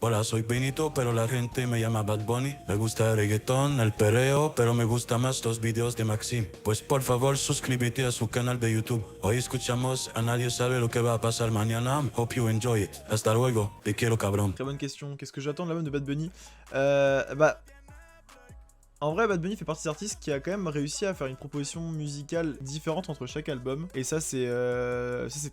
Hola, soy Benito, pero la gente me llama Bad Bunny. Me gusta el reggaetón, el perreo, pero me gustan más los videos de Maxim. Pues por favor, suscríbete a su canal de YouTube. Hoy escuchamos a Nadie sabe lo que va a pasar mañana. Hope you enjoy it. Hasta luego. Te quiero, cabrón. Très bonne question. Qu'est-ce que j'attends de l'album de Bad Bunny? En vrai, Bad Bunny fait partie des artistes qui a quand même réussi à faire une proposition musicale différente entre chaque album. Et ça, c'est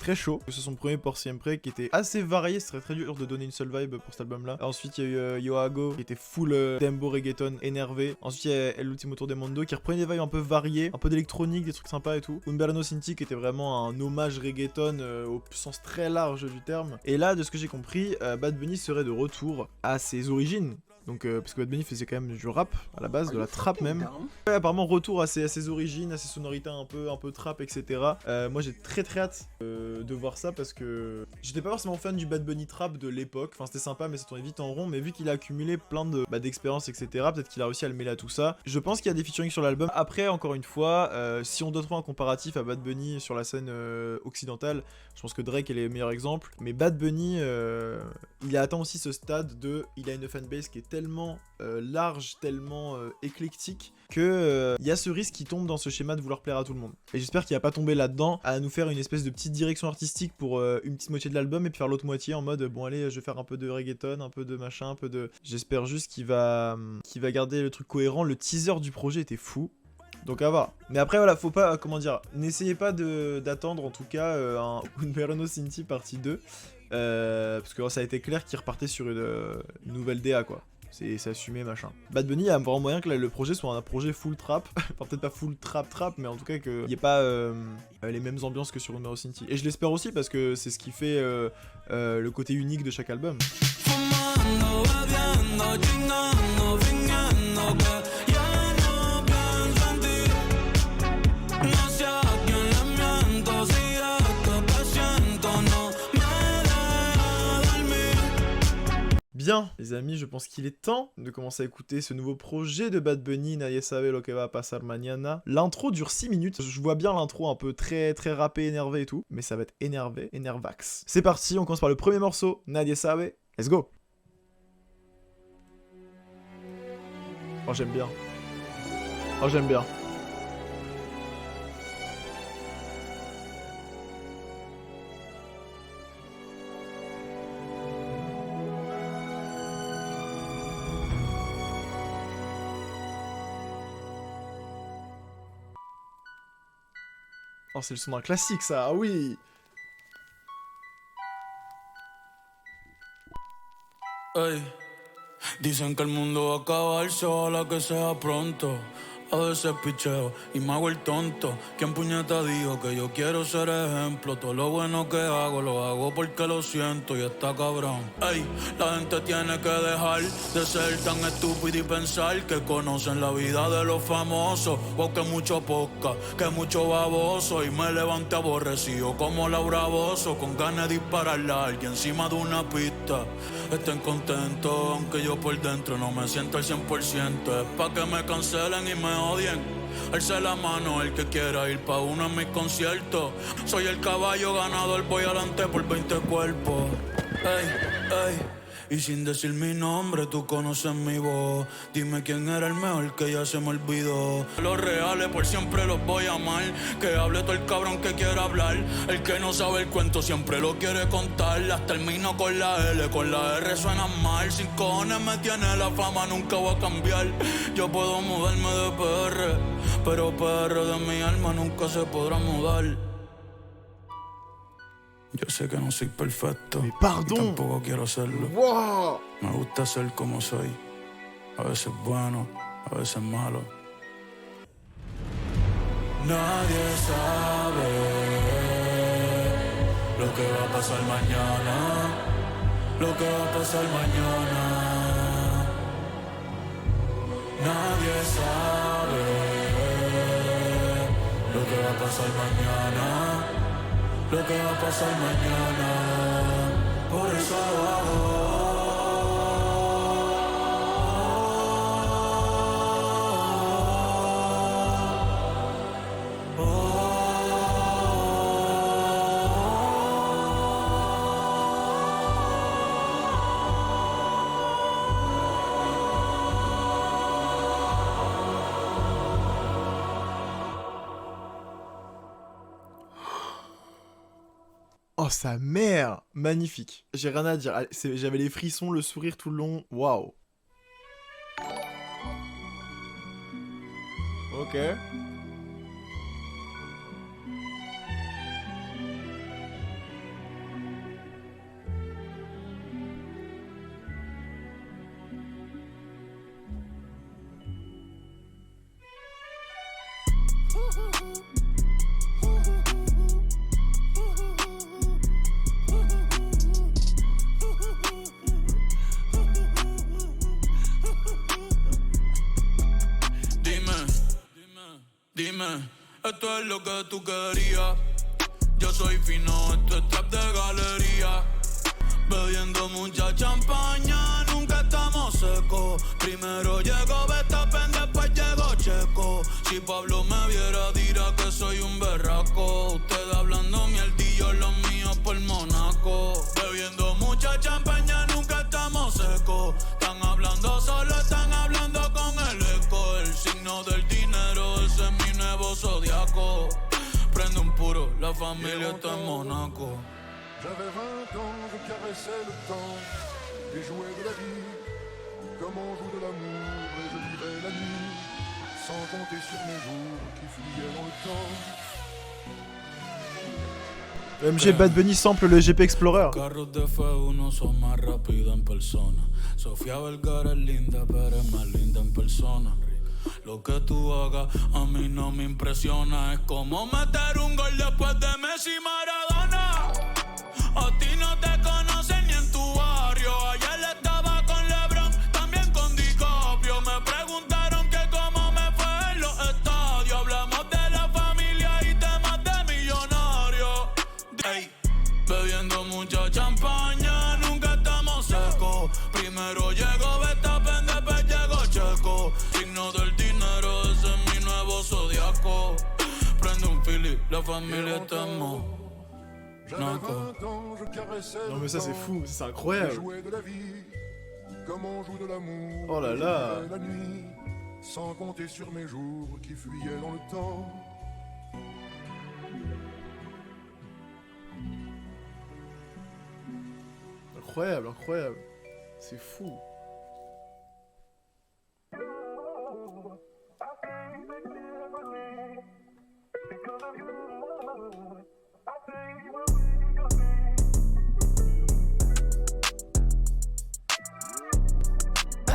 très chaud. C'est son premier Por Siempre qui était assez varié. C'est très dur de donner une seule vibe pour cet album-là. Ensuite, il y a eu Yo Hago qui était full tempo reggaeton énervé. Ensuite, il y a El Último Tour del Mundo qui reprenait des vibes un peu variées, un peu d'électronique, des trucs sympas et tout. Un Verano Sin Ti qui était vraiment un hommage reggaeton au sens très large du terme. Et là, de ce que j'ai compris, Bad Bunny serait de retour à ses origines. Donc, parce que Bad Bunny faisait quand même du rap à la base, de la trap même. Ouais, apparemment, retour à ses origines, à ses sonorités un peu trap, etc. Moi, j'ai très hâte de voir ça parce que j'étais pas forcément fan du Bad Bunny trap de l'époque. Enfin, c'était sympa, mais ça tournait vite en rond. Mais vu qu'il a accumulé plein d'expériences, etc., peut-être qu'il a réussi à le mêler à tout ça. Je pense qu'il y a des featuring sur l'album. Après, encore une fois, si on doit trouver un comparatif à Bad Bunny sur la scène occidentale, je pense que Drake est le meilleur exemple. Mais Bad Bunny, il a atteint aussi ce stade il a une fanbase qui est tellement large, tellement éclectique que il y a ce risque qui tombe dans ce schéma de vouloir plaire à tout le monde. Et j'espère qu'il va pas tomber là-dedans à nous faire une espèce de petite direction artistique pour une petite moitié de l'album et puis faire l'autre moitié en mode bon allez je vais faire un peu de reggaeton, un peu de machin, un peu de... J'espère juste qu'il va garder le truc cohérent. Le teaser du projet était fou. Donc à voir. Mais après voilà, faut pas, comment dire, n'essayez pas d'attendre en tout cas un Verano Sin Ti partie 2. Parce que ça a été clair qu'il repartait sur une nouvelle DA quoi. C'est assumé machin. Bad Bunny a vraiment moyen que le projet soit un projet full trap. Enfin peut-être pas full trap, mais en tout cas qu'il n'y ait pas les mêmes ambiances que sur Verano Sin Ti. Et je l'espère aussi parce que c'est ce qui fait le côté unique de chaque album. Bien, les amis, je pense qu'il est temps de commencer à écouter ce nouveau projet de Bad Bunny, Nadie sabe lo que va pasar mañana. L'intro dure 6 minutes, je vois bien l'intro un peu très rappé, énervé et tout, mais ça va être énervax. C'est parti, on commence par le premier morceau, Nadie sabe, let's go. Oh j'aime bien. Oh j'aime bien. Oh, c'est le son d'un classique, ça, ah oui. Hey, dicen que el mundo va a acabarse, ojalá que sea pronto. A veces picheo y me hago el tonto. ¿Quién puñeta dijo que yo quiero ser ejemplo? Todo lo bueno que hago lo hago porque lo siento y está cabrón. Ey, la gente tiene que dejar de ser tan estúpida y pensar que conocen la vida de los famosos. O que mucho poca, que mucho baboso. Y me levanté aborrecido como Laura Bozzo, con ganas de dispararle a alguien encima de una pista. Estén contentos, aunque yo por dentro no me siento al 100%. Es pa' que me cancelen y me odien. Alce la mano el que quiera ir pa' uno en mis conciertos. Soy el caballo ganador, voy adelante por 20 cuerpos. Ey, ey. Y sin decir mi nombre, tú conoces mi voz. Dime quién era el mejor que ya se me olvidó. Los reales por siempre los voy a amar. Que hable todo el cabrón que quiera hablar. El que no sabe el cuento siempre lo quiere contar. Las termino con la L, con la R suenan mal. Sin cojones me tiene la fama, nunca voy a cambiar. Yo puedo mudarme de PR, pero PR de mi alma nunca se podrá mudar. Yo sé que no soy perfecto, Mais pardon. y tampoco quiero serlo. Wow. Me gusta ser como soy, a veces bueno, a veces malo. Nadie sabe lo que va a pasar mañana, lo que va a pasar mañana. Nadie sabe lo que va a pasar mañana, lo que va a pasar mañana. Por eso lo hago. Oh, sa mère! Magnifique. J'ai rien à dire. J'avais les frissons, le sourire tout le long. Waouh. Ok. Dime, esto es lo que tú querías. Yo soy fino, esto es trap de galería. Bebiendo mucha champaña, nunca estamos secos. Primero llegó Verstappen, después llegó Checo. Si Pablo me viera, dirá que soy un berraco. Ustedes hablando mierdillo, los míos por Monaco. Bebiendo mucha champaña, nunca estamos secos. Están hablando solo, están hablando con el eco. El signo del dinero, ese es mi nuevo zodiaco. Prende un puro, la familia está en Monaco. J'avais 20 ans, je caressais le temps et jouais de la vie comme on joue de l'amour. Et je vivais la nuit sans compter sur mes jours qui fuyaient dans le temps. MG Bad Bunny sample le GP Explorer. Carros de F1 son más rápidos en persona. Sofía Vergara es linda, pero es más linda en persona. Lo que tú hagas a mí no me impresiona. Es como meter un gol después de Messi y Maradona. A ti no te conocen ni en tu barrio. Ayer estaba con LeBron, también con DiCaprio. Me preguntaron que cómo me fue en los estadios. Hablamos de la familia y temas de millonarios. Ey, bebiendo mucha champaña, nunca estamos secos. Primero llegó Verstappen, después llegó Checo. Signo del dinero, ese es mi nuevo zodiaco. Prende un Philly, la familia está en Monaco. J'avais 20 ans, je caressais Non mais ça c'est fou, c'est et incroyable. jouais de la vie comme on joue de l'amour. Oh là Et je là. vivais la nuit sans compter sur mes jours qui fuyaient dans le temps. Incroyable, incroyable. C'est fou.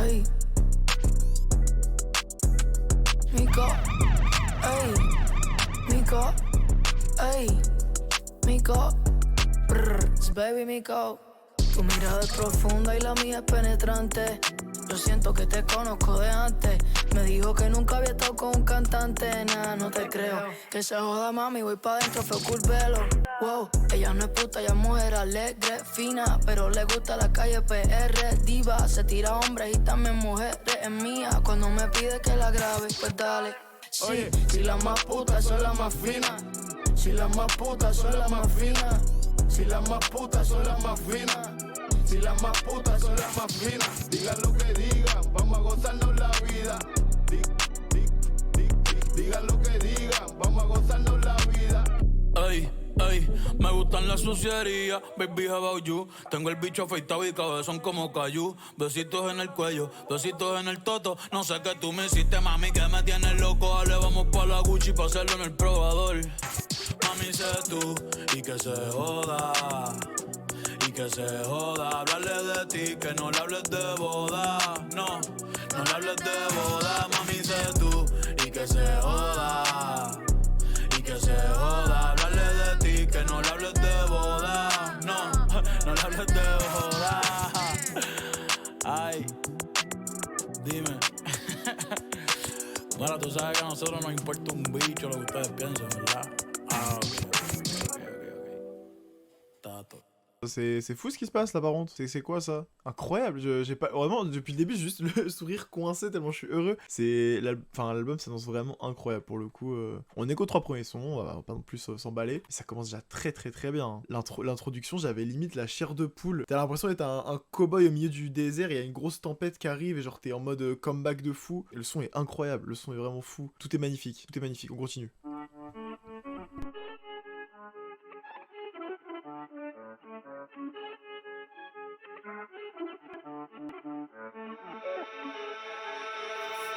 Ey, Mico, ey, Mico, ey, Mico, it's baby Mico. Tu mirada es profunda y la mía es penetrante. Yo siento que te conozco de antes. Me dijo que nunca había estado con un cantante. Nah, no te creo. Que se joda mami, voy pa' dentro, fue cool velo. Wow, ella no es puta, ella es mujer alegre, fina, pero le gusta la calle PR, diva. Se tira hombres y también mujeres, es mía. Cuando me pide que la grabe, pues dale. Sí, oye, si las más putas son las más finas. Si las más putas son las más finas. Si las más putas son las más finas. Si las más putas son las más finas. Digan lo que digan, vamos a gozarnos la vida. Digan lo que digan, vamos a gozarnos la vida. Ey, ey, me gustan las sucierías, baby how about you. Tengo el bicho afeitado y cabezón como cayú. Besitos en el cuello, besitos en el toto. No sé qué tú me hiciste, mami, que me tienes loco. Dale, vamos pa' la Gucci pa' hacerlo en el probador. Mami, sé tú, y que se joda. Y que se joda, hablarle de ti, que no le hables de boda. No, no le hables de boda, mami, sé tú. Y que se joda. Y que se joda, hablarle de ti, que no le hables de boda. No, no le hables de boda. Ay, dime. Bueno, tú sabes que a nosotros nos importa un bicho lo que ustedes piensan, ¿verdad? Ah, ok. Tato. C'est fou ce qui se passe là par contre. C'est quoi ça? Incroyable. J'ai pas vraiment depuis le début juste le sourire coincé tellement je suis heureux. L'album s'annonce vraiment incroyable pour le coup. On est qu'aux 3 premiers sons, on va pas non plus s'emballer. Mais ça commence déjà très très très bien. L'introduction, j'avais limite la chair de poule. T'as l'impression d'être un cow-boy au milieu du désert. Il y a une grosse tempête qui arrive et genre t'es en mode comeback de fou. Et le son est incroyable. Le son est vraiment fou. Tout est magnifique. Tout est magnifique. On continue.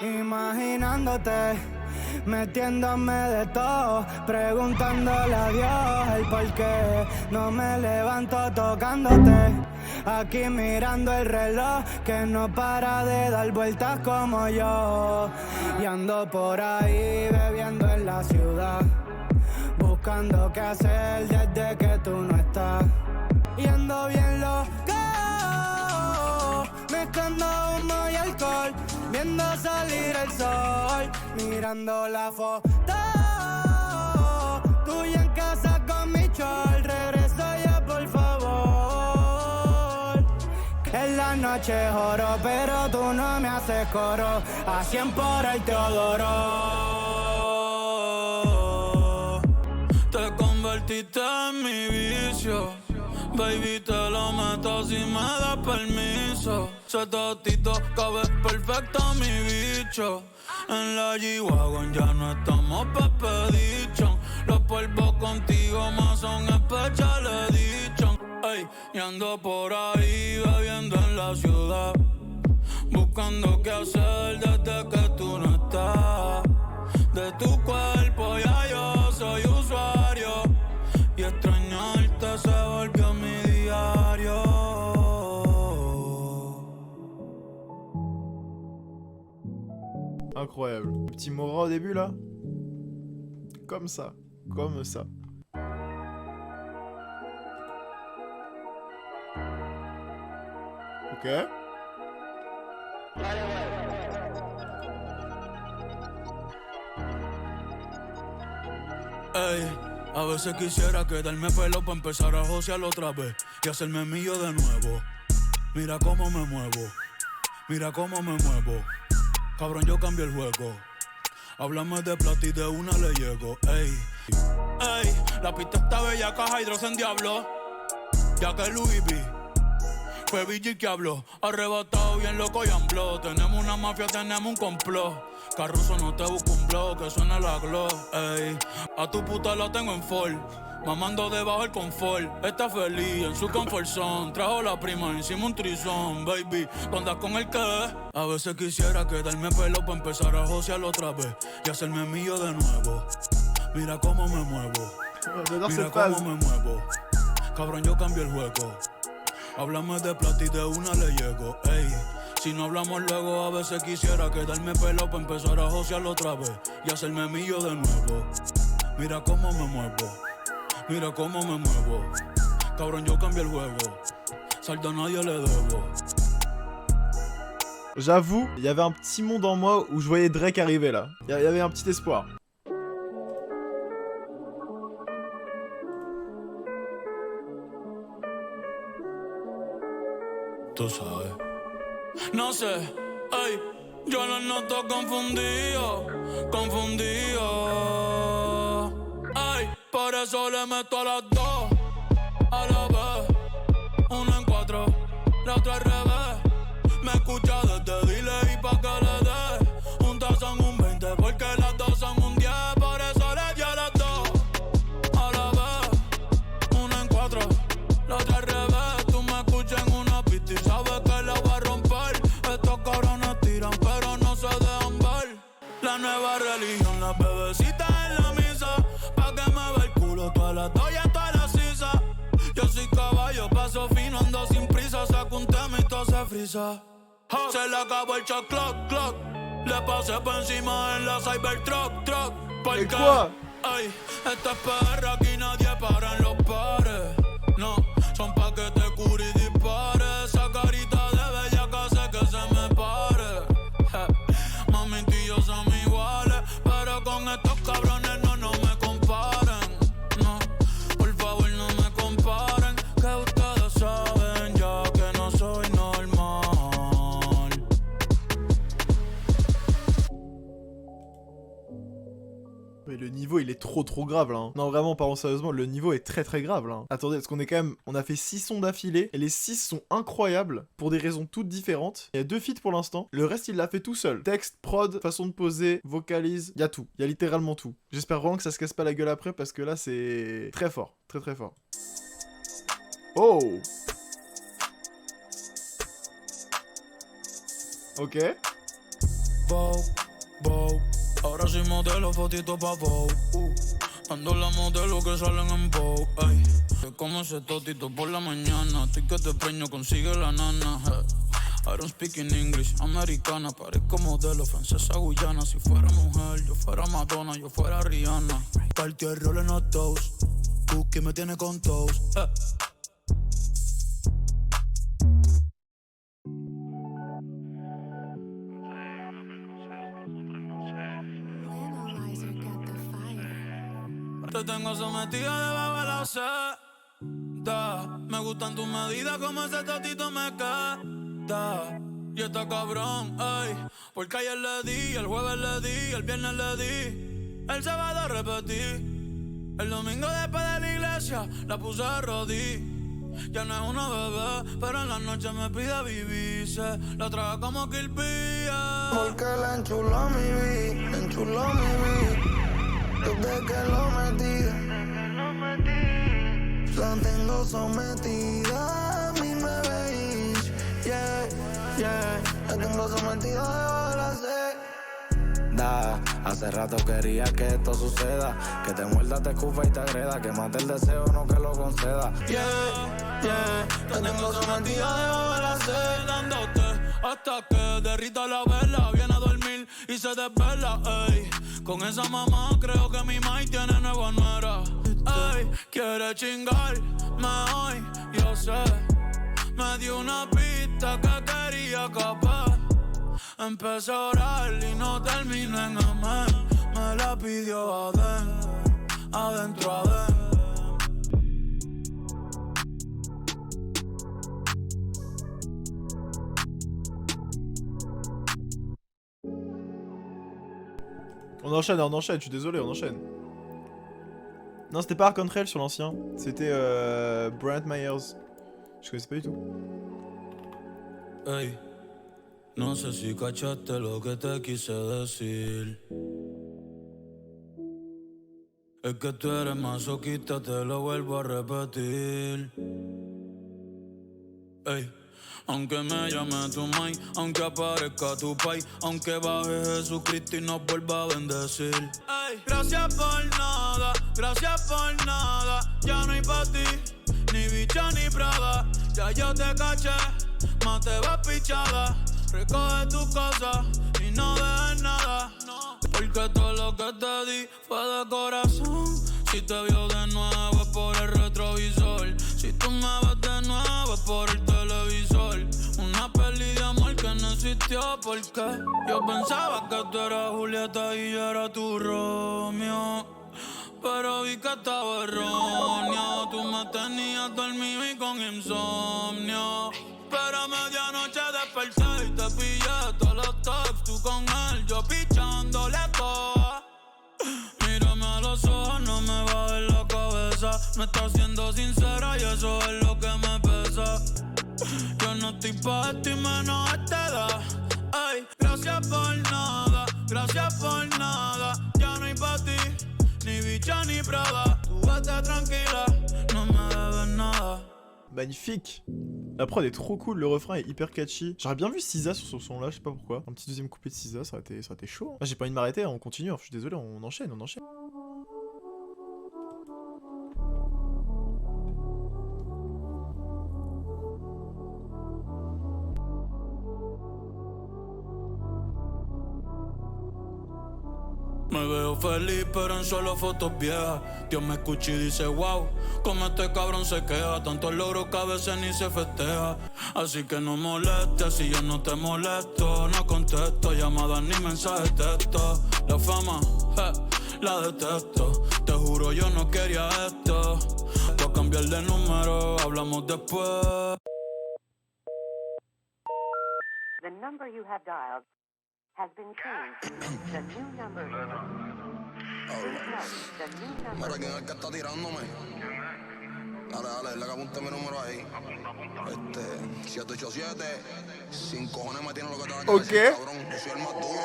Imaginándote, metiéndome de todo, preguntándole a Dios el por qué no me levanto tocándote. Aquí mirando el reloj que no para de dar vueltas como yo. Y ando por ahí bebiendo en la ciudad, buscando qué hacer desde que tú no estás. Y ando bien loco, mezclando humo y alcohol, viendo salir el sol, mirando la foto tuya en casa con mi chol. Regresa ya por favor. En la noche joro, pero tú no me haces coro. A 100 por el Teodoro. Te convertiste en mi vicio, baby, te lo meto si me das permiso. Ese totito cabe perfecto mi bicho. En la G-Wagon ya no estamos pepedichon. Los polvos contigo más son especial edition. Ey, y ando por ahí bebiendo en la ciudad, buscando qué hacer desde que tú no estás. De tu cuerpo ya yo soy usuario, y extrañarte se volvió mi diario. Incroyable. Petit Mora au début là. Comme ça. Comme ça. Ok. Ey, a veces quisiera quedarme pelo para empezar a josear otra vez y hacerme mío de nuevo. Mira cómo me muevo, mira cómo me muevo. Cabrón, yo cambio el juego. Háblame de plata y de una le llego. Ey, ey, la pista está bella, caja hidrogen diablo. Ya que Louis V fue BG que habló, arrebatado bien loco y ambló. Tenemos una mafia, tenemos un complot. Carruso, no te busco un blog, que suena la glow. Ey, a tu puta la tengo en fall, mamando debajo el confort. Está feliz en su comfort zone. Trajo la prima, hicimos un trizón. Baby, ¿tú andas con el qué? A veces quisiera quedarme pelo para empezar a josear otra vez y hacerme mío de nuevo. Mira cómo me muevo, mira cómo me muevo. Cabrón, yo cambio el juego. Háblame de plata y de una le llego. Ey, si no hablamos luego, a veces quisiera quedarme pelo para empezar a josear otra vez y hacerme mío de nuevo. Mira cómo me muevo, mira cómo me muevo. Cabrón, yo cambio el juego. Saldo a nadie le debo. J'avoue, il y avait un petit monde en moi où je voyais Drake arriver là. Il y avait un petit espoir. Tú sabes. No sé, ey, yo lo noto confundido, confundido. Ey, por eso le meto a las dos, a la vez. 1 en 4, la otra al revés. Me escucha desde delay pa' que le dé. Juntas son un 20 porque las dos son un 10. Por eso le di a las dos, a la vez. 1 en 4, la otra al revés. Tú me escuchas en una pista y sabes que la voy a romper. Estos cabrones tiran pero no se dejan ver. La nueva religión, las bebecitas en la misa, pa' que me vea el culo todas las doy y todas las sisas. Yo soy caballo, paso fino, ando sin prisa. Saco un tema y todo se frisa. Se le acabó el shot clock. Le pasé por encima en la Cybertruck. ¿Por ¿Y qué? quoi? Ey, esta es perra, aquí nadie para en los pares. No, son pa' que te cure y dispare. Esa carita de bella que hace que se me pare. Mami, tú y yo somos iguales, pero con estos cabrones no me comparen. No, por favor no me comparen, que ustedes saben ya que no soy normal. Mais le niveau il est trop grave là. Hein. Non vraiment, parlons sérieusement, le niveau est très grave là. Hein. Attendez, parce qu'on est quand même, on a fait 6 sons d'affilée et les 6 sont incroyables pour des raisons toutes différentes. Il y a 2 feats pour l'instant, le reste il l'a fait tout seul. Texte, prod, façon de poser, vocalise, il y a tout, il y a littéralement tout. J'espère vraiment que ça se casse pas la gueule après parce que là c'est très fort, très fort. Oh. Ok. Vogue, Vogue. Ahora soy modelo, fotito pa' Vogue. Ando la modelo que salen en Vogue. Ey. Te como ese totito por la mañana. Estoy que te preño, consigue la nana. I don't speak in English, americana. Parezco modelo, francesa, guyana. Si fuera mujer, yo fuera Madonna, yo fuera Rihanna. Partió el rol en los toast. Cookie me tiene con toast. Te tengo sometida debajo de la seda. Me gustan tus medidas, como ese totito me queda. Y está cabrón, ey. Porque ayer le di, el jueves le di, el viernes le di. El sábado repetí. El domingo después de la iglesia la puse a rodillas. Ya no es una bebé, pero en la noche me pide vivirse. La traga como Kill Bill. Porque la enchuló mi vida, enchuló mi vida. Desde que lo metí, la tengo sometida a mi bebé. Yeah, yeah, la tengo sometida debajo de la seda. Hace rato quería que esto suceda. Que te muerda, te escupa y te agreda. Que mate el deseo, no que lo conceda. Yeah, yeah, te tengo sometida debajo de la seda. Dándote hasta que derrita la vela. Viene a dormir y se desvela, ey. Con esa mamá creo que mi mai tiene nueva nuera. Ey, quiere chingarme hoy, yo sé. Me dio una pista que quería capar. Empecé a orar y no terminé en amén. Me la pidió adentro, adentro. On enchaîne, je suis désolé, on enchaîne. Non, c'était pas Arc-on-Trail sur l'ancien, c'était Brent Myers. Je connaissais pas du tout. Ey, no sé si cachaste lo que te quise decir. Es que tú eres masoquista, te lo vuelvo a repetir. Ey. Aunque me llame tu mai, aunque aparezca tu pai, aunque baje Jesucristo y nos vuelva a bendecir. Ey, gracias por nada, ya no hay pa' ti, ni bicha ni prada. Ya yo te caché, más te vas pichada. Recoge tus cosas y no dejes nada, porque todo lo que te di fue de corazón. Si te vio de nuevo es por el retrovisor. Si tú me ves de nuevo es por el televisor. Una peli de amor que no existió porque yo pensaba que tú eras Julieta y yo era tu Romeo. Pero vi que estaba erróneo. Tú me tenías dormido y con insomnio. Pero a medianoche desperté y te pillé todos los texts. Tú con él, yo pichándole todo. Mírame a los ojos, no me bajes la cabeza. No estás siendo sincera y eso es lo que me pesa. Yo no estoy pa' esto y menos a esta edad. Ey, gracias por nada, ya no hay pa' ti, ni bicha ni prada. Tú vete tranquila, no me debes nada. Magnifique. La prod est trop cool, le refrain est hyper catchy. J'aurais bien vu SZA sur ce son là, je sais pas pourquoi. Un petit deuxième couplet de SZA, ça aurait été chaud. Hein. Ah, j'ai pas envie de m'arrêter, on continue, je suis désolé, on enchaîne. Me veo feliz pero en solo fotos viejas. Dios me escucha y dice wow, como este cabrón se queja. Tantos logros que a veces ni se festeja. Así que no molestes si yo no te molesto. No contesto llamadas ni mensajes de texto. La fama, la detesto. Te juro yo no quería esto. Voy a cambiar de número, hablamos después. The number you have dialed has been changed. The new number. Please note, the new number. Mira quién es el que está tirándome. Dale, le apunte mi número ahí. 787. Sin cojones me tiene lo que te va a decir, cabrón. Yo soy el más duro.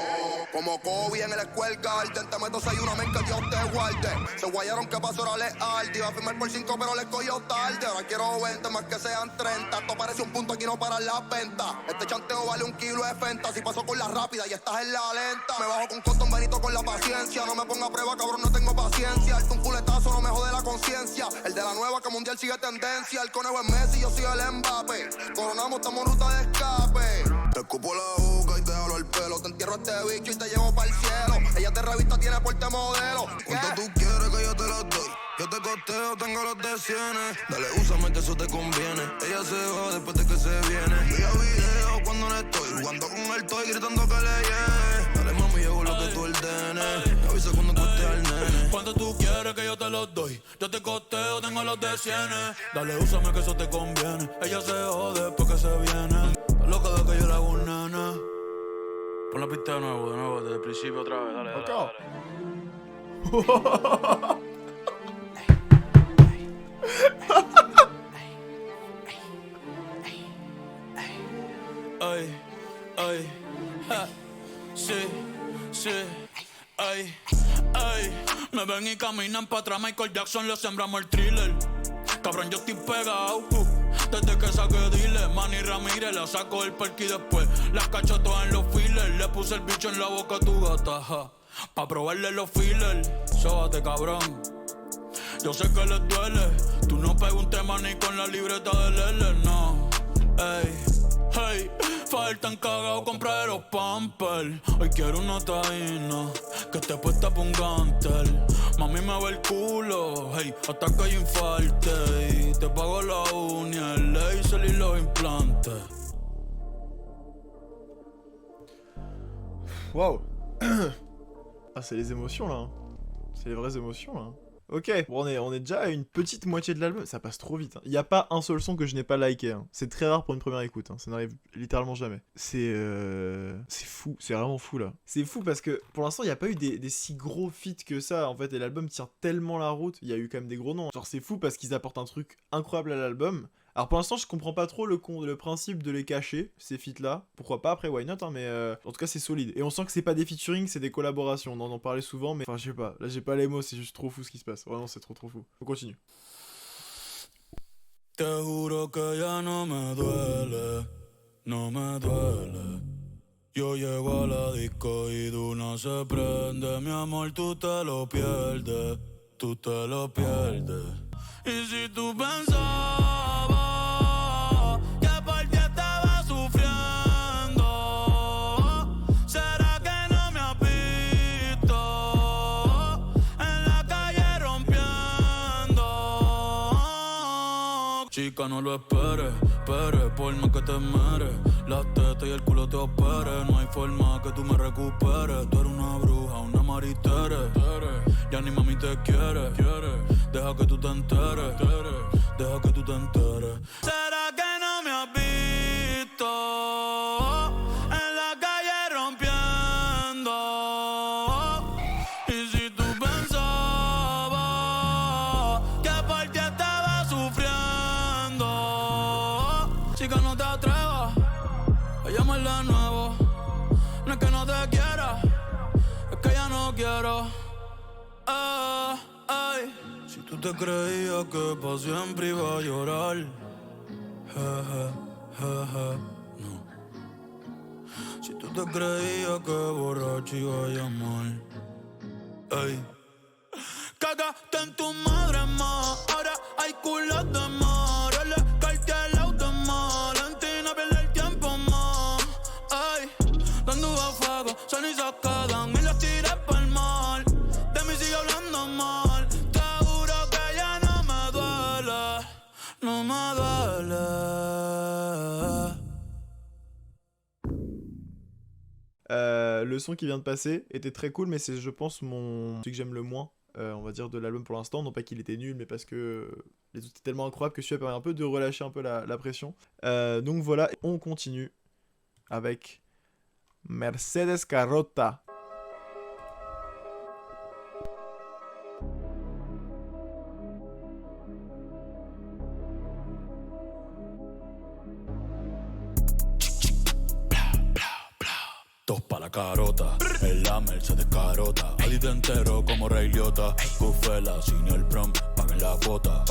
Como Kobe en el Square Garden. Te meto 6-1, men, que Dios te guarde. Se guayaron que pasó, era leal. Te iba a firmar por 5, pero le cogió tarde. Ahora quiero 20, más que sean 30. Esto parece un punto, aquí no paran las ventas. Este chanteo vale 1 kilo de fenta. Si paso con la rápida y estás en la lenta. Me bajo con Cotton Benito con la paciencia. No me ponga a prueba, cabrón, no tengo paciencia. Alto un culetazo, no me jode la conciencia. El de la nueva que mundial sigue tendencia. El conejo es Messi, yo soy el Mbappé. Coronamos, estamos en ruta de escape. Te escupo la boca y te jalo el pelo. Te entierro este bicho y te llevo para el cielo. Ella te revista, tiene porte modelo. ¿Cuánto tú quieres que yo te los doy? Yo te costeo, tengo los de cienes. Dale, úsame que eso te conviene. Ella se va después de que se viene. Mira video cuando no estoy jugando con él, estoy gritando que le llegue. Dale, mami, yo hago lo que tú ordenes. Me avisa cuando cueste al nene. Cuando tú quieres que yo te los doy, yo te costeo, tengo los de cienes. Dale, úsame que eso te conviene. Ella se jode después que se viene. Está loca de que yo le hago un nana. Pon la pista de nuevo, desde el principio otra vez. Dale. Ay, ja, sí, ay, me ven y caminan pa' atrás, Michael Jackson, le sembramos el thriller. Cabrón, yo estoy pegado, desde que saqué dile. Manny Ramírez, la saco del parque y después las cacho todas en los fillers. Le puse el bicho en la boca a tu gata, ja, pa' probarle los fillers. Sóbate, cabrón, yo sé que les duele. Tú no pegas un tema ni con la libreta del L, no. Hey, faltan cagados, compré los Pampers. Hoy quiero una taína que esté puesta pa' un gantel. Mami me ve el culo, hey, hasta que yo infarte. Y te pago la uña, el laser y los implantes. Waouh. Ah, c'est les émotions là. C'est les vraies émotions là. Ok, bon, on est déjà à une petite moitié de l'album, ça passe trop vite. Il n'y a pas un seul son que je n'ai pas liké. C'est très rare pour une première écoute, ça n'arrive littéralement jamais. C'est fou, c'est vraiment fou là. C'est fou parce que pour l'instant il n'y a pas eu des si gros feats que ça en fait, et l'album tient tellement la route, il y a eu quand même des gros noms. Genre c'est fou parce qu'ils apportent un truc incroyable à l'album. Alors pour l'instant je comprends pas trop le principe de les cacher, ces feats là, pourquoi pas, après why not hein, mais en tout cas c'est solide. Et on sent que c'est pas des featuring, c'est des collaborations, on en parlait souvent, mais enfin je sais pas, là j'ai pas les mots, c'est juste trop fou ce qui se passe, vraiment c'est trop fou. On continue. Te juro que ya no me duele, no me duele. Yo llego a la disco y Duna se prende, mi amor tú te lo pierdes, tú te lo pierdes. Y si tú pensabas que por ti estaba sufriendo, ¿será que no me has visto en la calle rompiendo? Chica, no lo esperes, por más que te meres. Las tetas y el culo te opere. No hay forma que tú me recuperes. Tú eres una bruja, una maritere. Ya ni mami te quiere. Deja que tú te enteres. Deja que tú te enteres. ¿Será que no me has visto en la calle rompiendo? Y si tú pensabas que por ti estaba sufriendo, chica, no te atrevas a llamarle de nuevo. No es que no te quiera, es que ya no quiero. Si tú te creías que pa' siempre iba a llorar, no. Si tú te creías que borracho iba a llamar, ey. Cagaste en tu madre más, ahora hay culos de mar. Le caíste el auto más, Valentina pierde el tiempo más. Ey, dando a fuego, cenizas quedan y las tiré pa'l mar. De mí sigue hablando mal, te juro que ya no me duele, no me duele. Le son qui vient de passer était très cool, mais c'est je pense celui que j'aime le moins. On va dire de l'album pour l'instant, non pas qu'il était nul mais parce que les autres étaient tellement incroyables que celui-là permet un peu de relâcher un peu la pression. Donc voilà, on continue avec Mercedes Carrota. Dos pa' la carota, el Lamer se descarota. Ahí te entero como Ray Liotta. Cufela, sin el prom, paguen la cuota.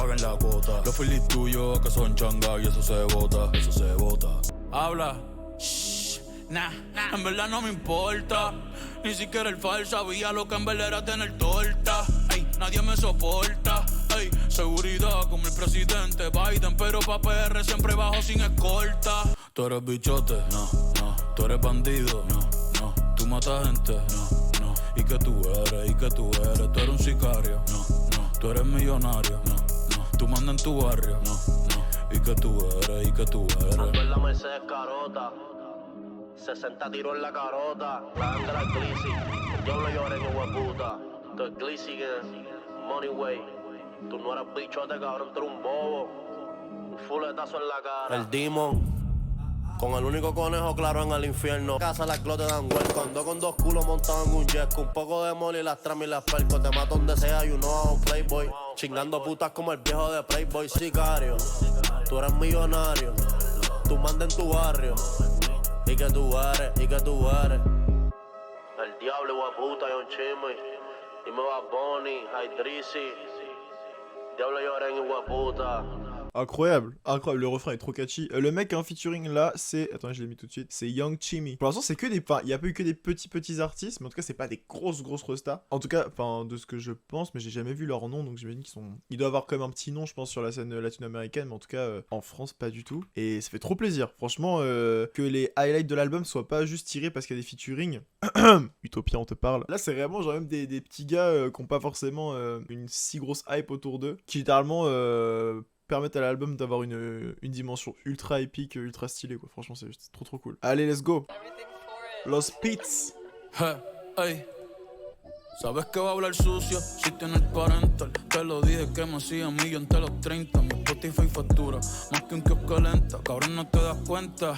Los Phillies tuyos que son changa y eso se bota. Habla, shh, nah, en verdad no me importa. Ni siquiera el fal sabía lo que en verdad era tener torta. Ey, nadie me soporta. Ey, seguridad como el presidente Biden, pero pa' PR siempre bajo sin escolta. Tú eres bichote, no. Tú eres bandido, no. Tú matas gente, no. ¿Y qué tú eres? Tú eres un sicario, no. Tú eres millonario, no. Tú mandas en tu barrio, no. ¿Y qué tú eres? Ando en la Mercedes carota, 60 tiros en la carota. La gente la Glizzy, el diablo llora en hueputa. Tú es Glizzy que money way. Tú no eres bichote, cabrón, tú eres un bobo. Un fuletazo en la cara. El Demon, con el único conejo claro en el infierno. Casa las glotes dan huerco. Ando con dos culos montados en un jet. Con un poco de molly, las tramas y las perco. Te mato donde sea, you know I'm un playboy. Chingando putas como el viejo de Playboy. Sicario, tú eres millonario. Tú mandas en tu barrio. ¿Y que tú eres? El diablo, hueputa, John Chimmy. Dime Bad Bunny, Idrisi. Diablo llora en hueputa. Incroyable, le refrain est trop catchy. Le mec en featuring là, c'est... Attends, je l'ai mis tout de suite. C'est Young Chimmy. Pour l'instant, c'est que des... Enfin, il y a pas eu que des petits artistes, mais en tout cas, c'est pas des grosses restas. En tout cas, enfin, de ce que je pense, mais j'ai jamais vu leur nom, donc j'imagine qu'ils sont... Ils doivent avoir quand même un petit nom, je pense, sur la scène latino-américaine, mais en tout cas, en France, pas du tout. Et ça fait trop plaisir, franchement, que les highlights de l'album soient pas juste tirés parce qu'il y a des featuring. Utopia, on te parle. Là, c'est vraiment genre même des petits gars qui ont pas forcément une si grosse hype autour d'eux, qui littéralement... permettent à l'album d'avoir une dimension ultra épique, ultra stylée quoi. Franchement c'est trop cool. Allez, let's go. Los Pits. Hey. Sabes que va a hablar sucio si tienes parental. Te lo dije que me hacía millón entre los 30. Mi Spotify factura más que un kiosco lenta. Cabrón, no te das cuenta,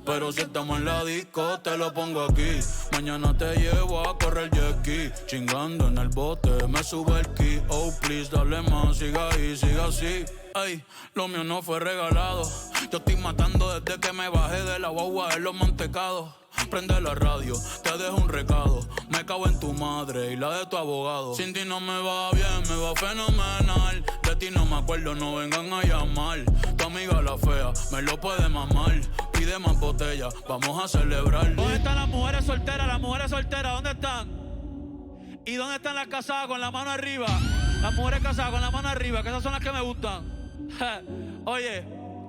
Pero si estamos en la disco, te lo pongo aquí. Mañana te llevo a correr jet ski. Chingando en el bote, me sube el ki. Oh, please, dale más, siga ahí, siga así. Ay, lo mío no fue regalado. Yo estoy matando desde que me bajé de la guagua en los mantecados. Prende la radio, te dejo un recado. Me cago en tu madre y la de tu abogado. Sin ti no me va bien, me va fenomenal. De ti no me acuerdo, no vengan a llamar. Tu amiga la fea, me lo puede mamar. Pide más botella, vamos a celebrar. ¿Dónde están las mujeres solteras? Las mujeres solteras, ¿dónde están? ¿Y dónde están las casadas con la mano arriba? Las mujeres casadas con la mano arriba, que esas son las que me gustan. Oye,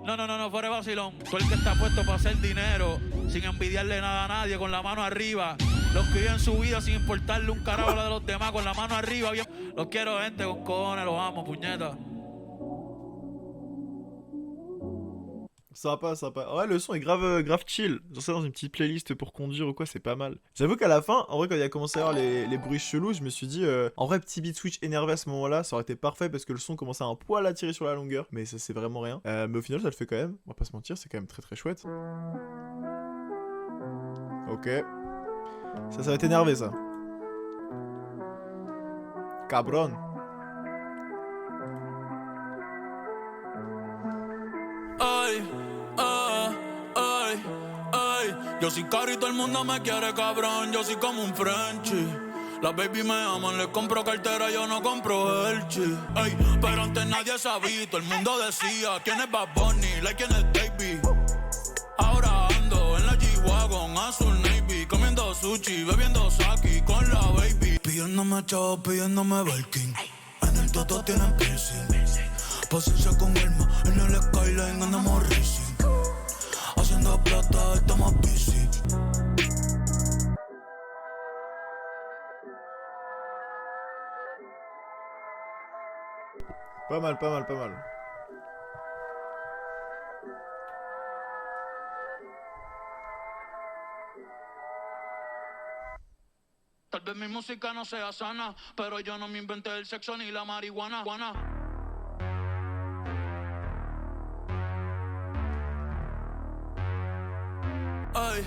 no, fuera de vacilón. Tú el que está puesto para hacer dinero, sin envidiarle nada a nadie, con la mano arriba. Los que viven su vida sin importarle un carajo a lo de los demás, con la mano arriba. Bien. Los quiero, gente, con cojones, los amo, puñeta. Sympa. Ouais, le son est grave chill. Genre ça dans une petite playlist pour conduire ou quoi, c'est pas mal. J'avoue qu'à la fin, en vrai, quand il a commencé à avoir les bruits chelous, je me suis dit, en vrai, petit beat switch énervé à ce moment-là, ça aurait été parfait parce que le son commençait à un poil à tirer sur la longueur. Mais ça, c'est vraiment rien. Mais au final, ça le fait quand même. On va pas se mentir, c'est quand même très chouette. Ok. Ça va être énervé, ça. Cabron. Yo soy caro y todo el mundo me quiere, cabrón. Yo soy como un Frenchie. Las baby me aman, les compro cartera, yo no compro Elchi. Ey, pero antes nadie sabía, todo el mundo decía quién es Bad Bunny, like quién es Davey. Ahora ando en la G-Wagon, azul navy, comiendo sushi, bebiendo sake con la baby. Pidiéndome chavo, pidiéndome Birkin. En el toto tienen piercing. Paciencia con Elma, en el skyline andamos racing. Haciendo plata, estamos busy. Pas mal. Tal vez mi música no sea sana, pero yo no me inventé el sexo ni la marihuana. Ay.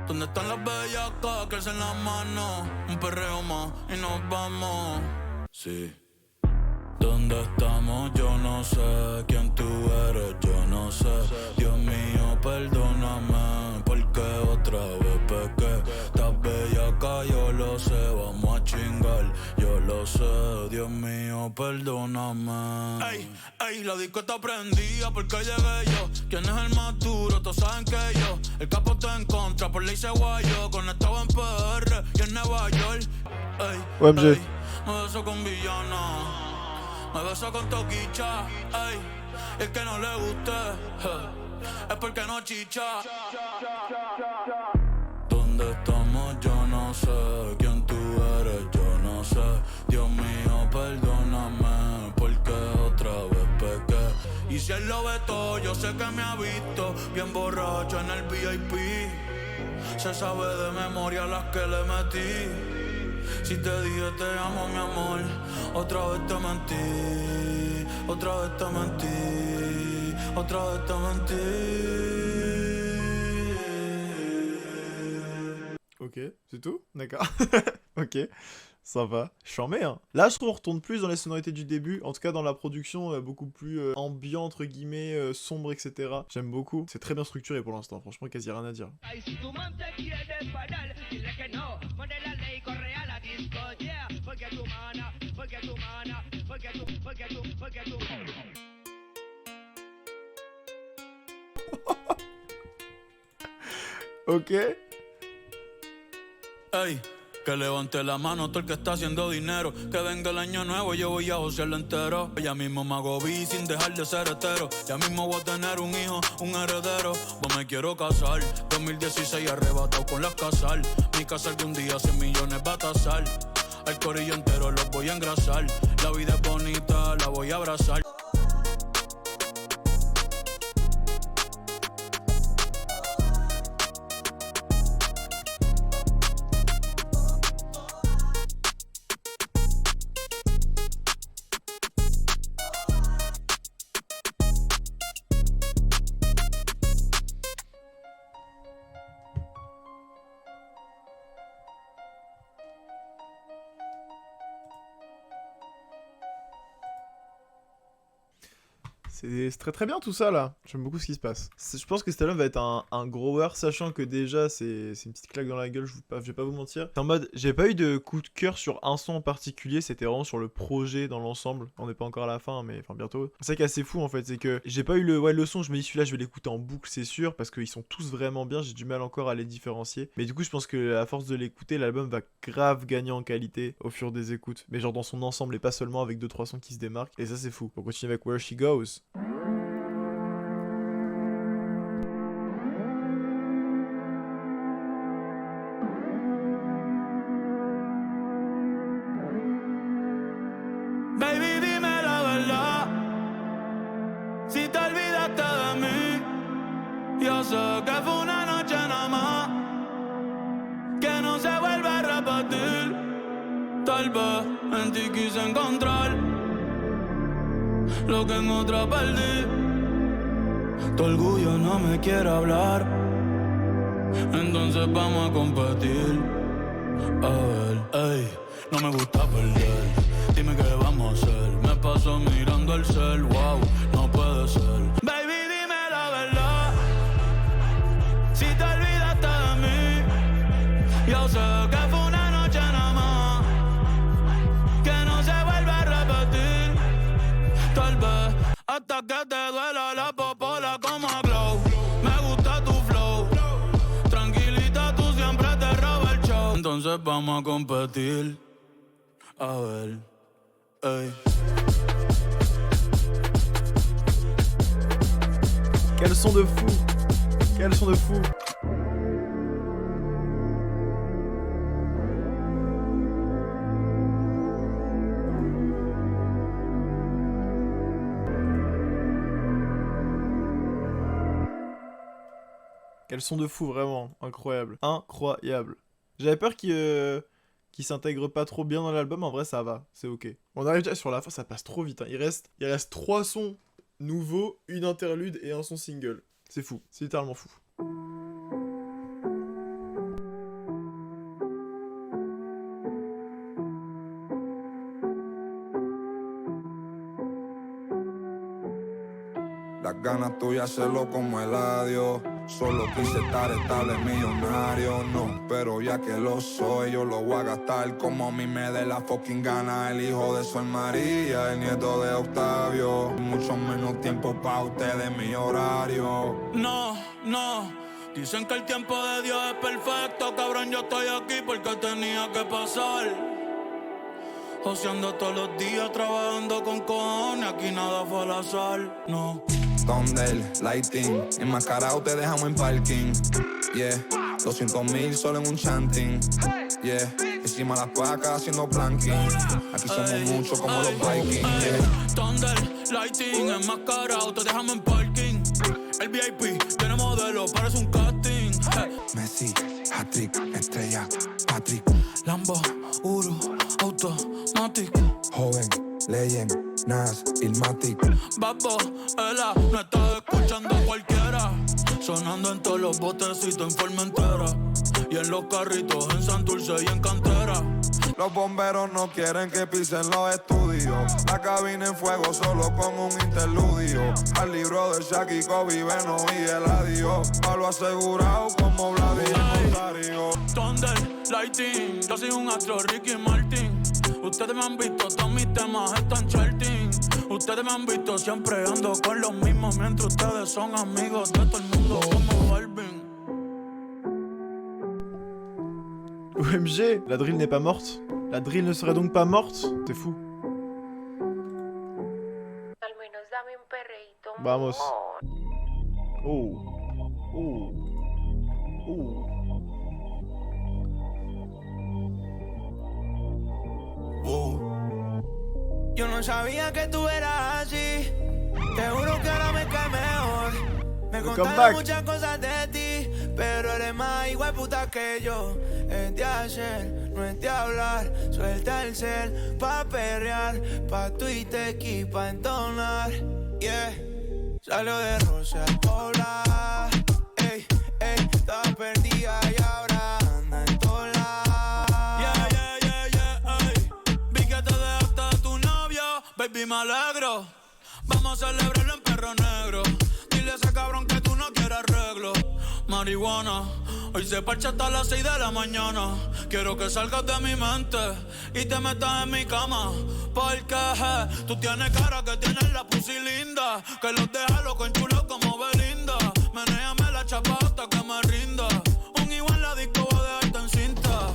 ¿Dónde están las bellacas que alzan las manos? Un perreo más y nos vamos. Sí. ¿Dónde estamos? Yo no sé. ¿Quién tú eres? Yo no sé. Dios mío, perdóname. mío, perdóname. Ey, ey, la disco está prendida porque llegué yo. ¿Quién es el más duro? Todos saben que yo. El capo está en contra, por ley se guayó. Conectado en PR y en Nueva York. Ey, OMG. ey, me beso con villana. Me beso con toquicha. Ey, y el que no le guste, es porque no chicha. ¿Dónde estamos? Yo no sé. ¿Quién tú eres? Yo no sé. Dios mío, perdóname, porque otra vez pequé. Y si él lo ve todo, yo sé que me ha visto bien borracho en el VIP. Se sabe de memoria las que le metí. Si te dije te amo, mi amor, otra vez te mentí. Otra vez te mentí. Otra vez te mentí. Ok, c'est tout? D'accord. Ok, ça va. Chambé, hein. Là, je trouve qu'on retourne plus dans les sonorités du début. En tout cas, dans la production, beaucoup plus ambiant, entre guillemets, sombre, etc. J'aime beaucoup. C'est très bien structuré pour l'instant. Franchement, quasi rien à dire. Ok. Ey, que levante la mano todo el que está haciendo dinero. Que venga el año nuevo, yo voy a josearlo entero. Ya mismo me hago vi sin dejar de ser hetero. Ya mismo voy a tener un hijo, un heredero. Pues me quiero casar, 2016 arrebatado con las casal. Mi casa algún día 100 millones va a tasar. Al corillo entero los voy a engrasar. La vida es bonita, la voy a abrazar. C'est très très bien tout ça là. J'aime beaucoup ce qui se passe. Je pense que cet album va être un grower, sachant que déjà c'est une petite claque dans la gueule, je vais pas vous mentir. En mode, j'ai pas eu de coup de cœur sur un son en particulier, c'était vraiment sur le projet dans l'ensemble. On n'est pas encore à la fin, mais enfin bientôt. C'est ça qui est assez fou en fait, c'est que j'ai pas eu le son, je me dis celui-là je vais l'écouter en boucle, c'est sûr, parce qu'ils sont tous vraiment bien, j'ai du mal encore à les différencier. Mais du coup, je pense que à force de l'écouter, l'album va grave gagner en qualité au fur des écoutes. Mais genre dans son ensemble et pas seulement avec 2-3 sons qui se démarquent. Et ça c'est fou. On continue avec Where She Goes. Baby, dime la verdad. Si te olvidaste de mí, yo sé que fue una noche nada más, que no se vuelve a repetir. Tal vez en ti quise encontrar lo que en otra perdí. Tu orgullo no me quiere hablar, entonces vamos a competir. A ver, ey, no me gusta perder. Dime qué vamos a hacer. Me paso mirando el cel, wow, no puede ser. Baby, dime la verdad. Si te olvidaste de mí, yo sé que fue una noche nada más, que no se vuelve a repetir. Tal vez hasta que te duela la popola como a Glow. Me gusta tu flow, tranquilita, tú siempre te robas el show. Entonces vamos a competir. A ver, ey. Quel son de fou! Quel son de fou! Quel son de fou, vraiment. Incroyable. Incroyable. J'avais peur qu'il s'intègre pas trop bien dans l'album. En vrai, ça va. C'est ok. On arrive déjà sur la fin, ça passe trop vite. Hein. Il reste 3 sons nouveaux, une interlude et un son single. C'est fou. C'est littéralement fou. Las ganas tuyas hacerlo como el adiós. Solo quise estar estable, millonario, no. Pero ya que lo soy, yo lo voy a gastar como a mí me dé la fucking gana. El hijo de Sol María, el nieto de Octavio. Mucho menos tiempo pa' ustedes, mi horario. No, no. Dicen que el tiempo de Dios es perfecto. Cabrón, yo estoy aquí porque tenía que pasar. Joseando todos los días, trabajando con cojones. Aquí nada fue al azar, no. Thunder, lighting, enmascarado te dejamos en parking. Yeah, 200,000 solo en un chanting. Yeah, encima las placas haciendo planking. Aquí somos muchos como los Vikings. Yeah. Thunder, lighting, enmascarado te dejamos en parking. El VIP tiene modelo, parece un casting. Messi, hat-trick, estrella, Patrick. Lambo, Uru, Automatic. Joven, legend, Nas, Ilmatic. Babo, Ela, no estás escuchando a cualquiera. Sonando en todos los botecitos en Formentera. Y en los carritos en Santurce y en Cantera. Los bomberos no quieren que pisen los estudios. La cabina en fuego solo con un interludio. Al libro de Shaq y Kobe, Beno y Eladio. A lo asegurado como Vladimir Rosario. Thunder, lighting, yo soy un astro, Ricky Martin. Ustedes me han visto, todos mis temas están charting. Ustedes me han visto, siempre ando con los mismos. Mientras ustedes son amigos de todo el mundo como Balvin. OMG, la drill n'est pas morte. La drill ne serait donc pas morte. T'es fou. Al menos dame un perreíto. Vamos. Oh. Oh. Oh. Yo no sabía que tú eras así. Te juro que ahora me cae mejor. Me contaron muchas cosas de ti, pero eres más igual puta que yo. Es de hacer, no es de hablar. Suelta el cel pa' perrear, pa' Twitter y pa' entonar. Yeah, salió de Rosa a poblar. Ey, ey, estaba perdida y ahora anda en todos lados. Yeah, yeah, yeah, yeah, ey. Vi que te dejaste de tu novio, baby, me alegro. Vamos a celebrarlo en perro negro. Dile a ese cabrón que tú no quieres arreglo. Marihuana, hoy se parcha hasta las 6 de la mañana. Quiero que salgas de mi mente y te metas en mi cama. Porque tú tienes cara que tienes la pussy linda, que los deja loco en chulo como Belinda. Menéame la chapa hasta que me rinda. Un igual la disco va a dejarte en cinta.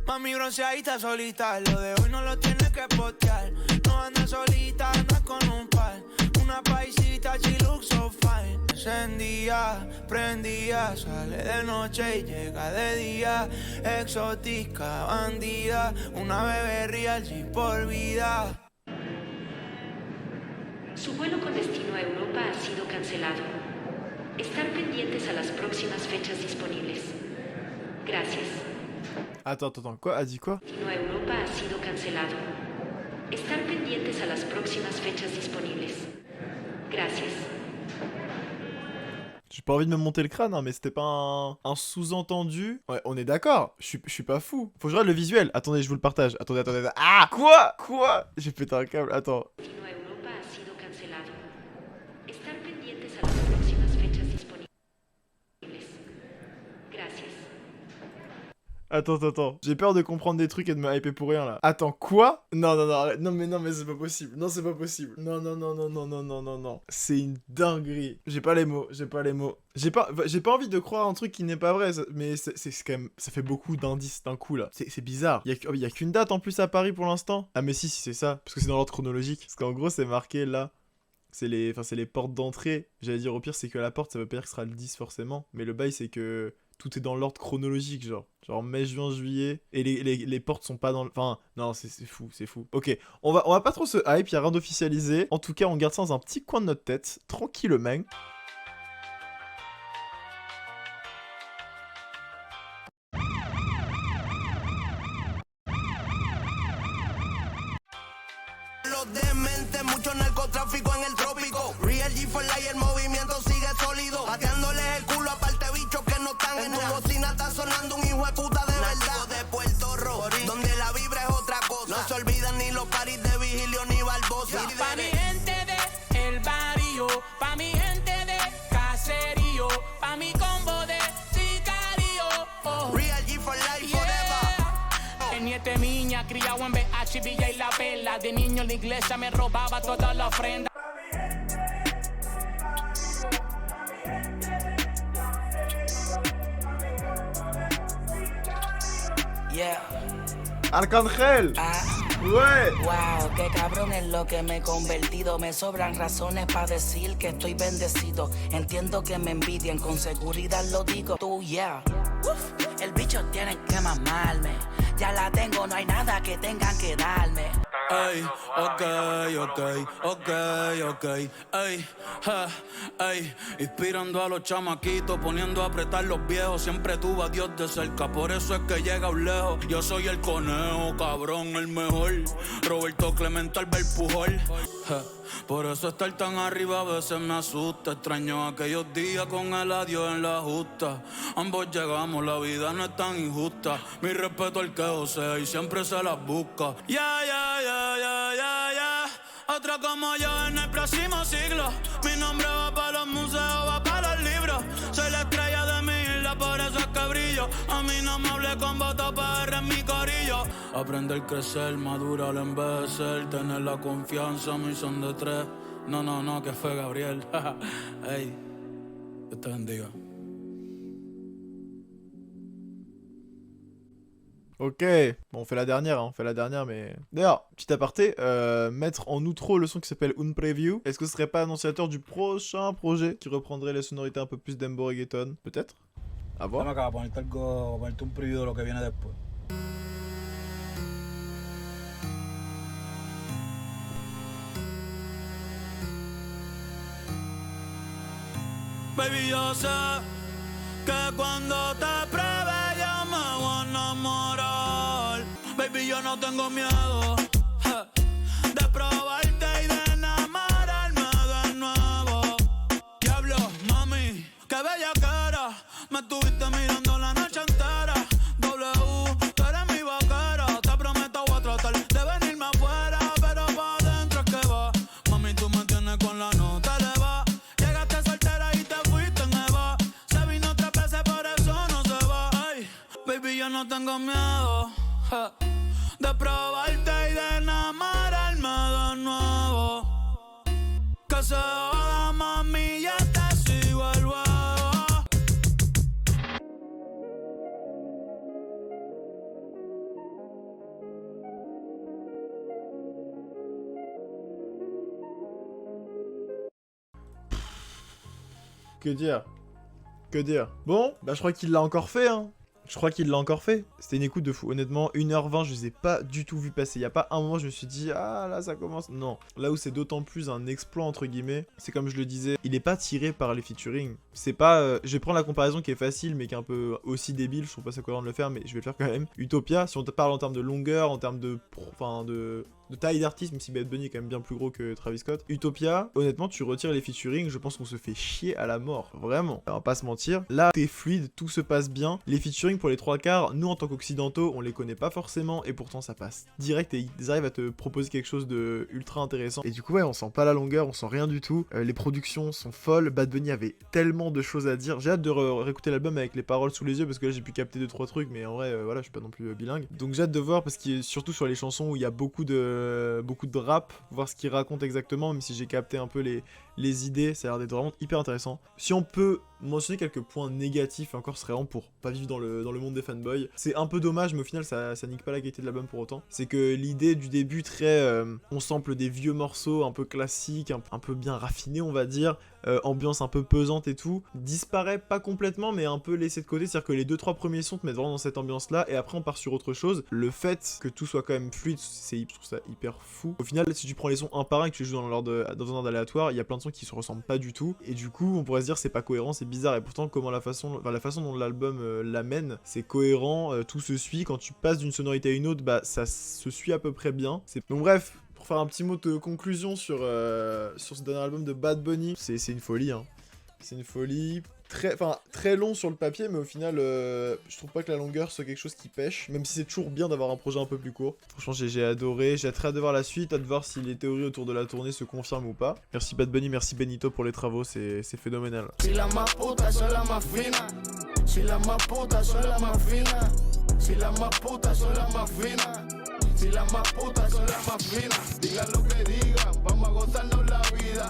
Mami bronceadita solita, lo de hoy no lo tienes que postear. No andas solita, andas con un par. Una paisita, she looks so fine. Encendía, prendía, sale de noche y llega de día. Exótica, bandida, una bebé real, sí por vida. Su vuelo con destino a Europa ha sido cancelado. Estar pendientes a las próximas fechas disponibles. Gracias. Attends, quoi? A dit quoi? Destino a Europa ha sido cancelado. Estar pendientes a las próximas fechas disponibles. Gracias. J'ai pas envie de me monter le crâne, hein, mais c'était pas un sous-entendu. Ouais, on est d'accord. Je suis pas fou. Faut que je regarde le visuel. Attendez, je vous le partage. Attendez. Ah! Quoi? J'ai pété un câble. Attends. Destino a Europa ha sido cancelado. Estar pendientes a las próximas fechas disponibles. Gracias. Attends. J'ai peur de comprendre des trucs et de me hyper pour rien là. Attends, quoi? Non, arrête. Non, mais c'est pas possible. Non, c'est pas possible. Non. C'est une dinguerie. J'ai pas les mots. J'ai pas envie de croire un truc qui n'est pas vrai, mais c'est quand même. Ça fait beaucoup d'indices d'un coup là. C'est bizarre. Il y a qu'une date en plus à Paris pour l'instant. Ah, mais si, c'est ça. Parce que c'est dans l'ordre chronologique. Parce qu'en gros, c'est marqué là. C'est les portes d'entrée. J'allais dire au pire, c'est que la porte, ça veut pas dire que ce sera le 10 forcément. Mais le bail, c'est que. Tout est dans l'ordre chronologique, genre mai, juin, juillet, et les portes sont pas dans le... Enfin, non, c'est fou. Ok, on va pas trop se hype, y'a rien d'officialisé. En tout cas, on garde ça dans un petit coin de notre tête, tranquillement. Los dementes, mucho narcotráfico en el trópico. Real G for life, el movimiento sigue sólido. Pateándoles el culo aparte bichos que no están en tu bocina está sonando un hijo de puta de verdad. De Puerto Rico, donde la vibra es otra cosa. No se olvidan ni los paris de Vigilio ni Barbosa. Pa' mi gente de El Barrio, pa' mi gente criado en BH, Villa y La Vela. De niño en la iglesia me robaba toda la ofrenda. Yeah. Arcángel. Ouais. Wow, qué cabrón es lo que me he convertido. Me sobran razones para decir que estoy bendecido. Entiendo que me envidian, con seguridad lo digo. Tú, yeah. Uf, el bicho tiene que mamarme. Ya la tengo, no hay nada que tengan que darme. Ey, ok, ey, ey, inspirando a los chamaquitos, poniendo a apretar los viejos, siempre tuvo a Dios de cerca, por eso es que llega lejos. Yo soy el conejo, cabrón, el mejor, Roberto Clemente Albert Pujol. Por eso estar tan arriba a veces me asusta. Extraño aquellos días con el adiós en la justa. Ambos llegamos, la vida no es tan injusta. Mi respeto al que osea y siempre se las busca. Ya. Otra como yo en el próximo siglo. Mi nombre va para los museos, va para los libros. Soy la estrella de mi isla, por eso es que brillo. A mí no me hablé con voto PR en mi corillo. Aprender, crecer, madurar, envejecer. Tener la confianza, mi son de tres. No, que fue Gabriel. Ey, Dios te bendiga. Ok, bon, on fait la dernière, mais... D'ailleurs, petit aparté, mettre en outro le son qui s'appelle Un Preview, est-ce que ce serait pas annonciateur du prochain projet qui reprendrait les sonorités un peu plus d'Embo Reggaeton? Peut-être? À voir. Dame acá, ponerte un preview de lo que viene después. Baby, yo sé que cuando te pruebe yo me voy a enamorar. Baby, yo no tengo miedo de probarte y de enamorarme de nuevo. Diablo, mami, qué bella cara. Me estuviste mirando la noche entera. W, tú eres mi vaquera. Te prometo voy a tratar de venirme afuera, pero pa' adentro es que va. Mami, tú me tienes con la nota elevada. Llegaste soltera y te fuiste en Eva. Se vino 3 veces, por eso no se va. Ay, baby, yo no tengo miedo de probarte y de enamorarme de nuevo. Que se joda, mami, ya te sigo el huevo. Que dire? Bon, bah je crois qu'il l'a encore fait, hein. C'était une écoute de fou. Honnêtement, 1h20, je les ai pas du tout vu passer. Y a pas un moment, je me suis dit, ah là, ça commence. Non. Là où c'est d'autant plus un exploit, entre guillemets, c'est comme je le disais, il est pas tiré par les featuring. C'est pas. Je vais prendre la comparaison qui est facile, mais qui est un peu aussi débile. Je trouve pas ça cohérent de le faire, mais je vais le faire quand même. Utopia, si on te parle en termes de longueur, en termes de. De taille d'artiste, même si Bad Bunny est quand même bien plus gros que Travis Scott. Utopia, honnêtement, tu retires les featuring, je pense qu'on se fait chier à la mort. Vraiment. On va pas se mentir. Là, t'es fluide, tout se passe bien. Les featuring, pour les 3/4, nous, en tant qu'occidentaux, on les connaît pas forcément, et pourtant, ça passe direct, et ils arrivent à te proposer quelque chose de ultra intéressant. Et du coup, ouais, on sent pas la longueur, on sent rien du tout. Les productions sont folles. Bad Bunny avait tellement de choses à dire. J'ai hâte de réécouter l'album avec les paroles sous les yeux, parce que là, j'ai pu capter 2-3 trucs, mais en vrai, voilà, je suis pas non plus bilingue. Donc j'ai hâte de voir, parce qu'il surtout sur les chansons où il y a beaucoup de rap, voir ce qu'il raconte exactement, même si j'ai capté un peu les idées, ça a l'air d'être vraiment hyper intéressant. Si on peut mentionner quelques points négatifs, encore ce serait vraiment pour pas vivre dans le monde des fanboys. C'est un peu dommage, mais au final ça nique pas la qualité de l'album pour autant. C'est que l'idée du début très on sample des vieux morceaux un peu classiques, un peu bien raffinés on va dire, ambiance un peu pesante et tout, disparaît pas complètement mais un peu laissé de côté, c'est-à-dire que les 2-3 premiers sons te mettent vraiment dans cette ambiance là et après on part sur autre chose. Le fait que tout soit quand même fluide, je trouve ça hyper fou. Au final, si tu prends les sons un par un et que tu les joues dans un ordre aléatoire, il y a plein de sons qui se ressemblent pas du tout et du coup on pourrait se dire c'est pas cohérent, c'est bizarre, et pourtant comment la façon dont l'album l'amène, c'est cohérent, tout se suit. Quand tu passes d'une sonorité à une autre, bah ça se suit à peu près bien. Donc bref, pour faire un petit mot de conclusion sur ce dernier album de Bad Bunny, c'est une folie, hein. C'est une folie. Très long sur le papier, mais au final, je trouve pas que la longueur soit quelque chose qui pêche, même si c'est toujours bien d'avoir un projet un peu plus court. Franchement, j'ai adoré, j'ai très hâte de voir la suite, hâte de voir si les théories autour de la tournée se confirment ou pas. Merci Bad Bunny, merci Benito pour les travaux, c'est phénoménal. Si la más puta son la más fina, si la más puta son la más fina, si la más puta son la más fina, Si las más putas son las más finas, digan lo que digan, vamos a gozarnos la vida.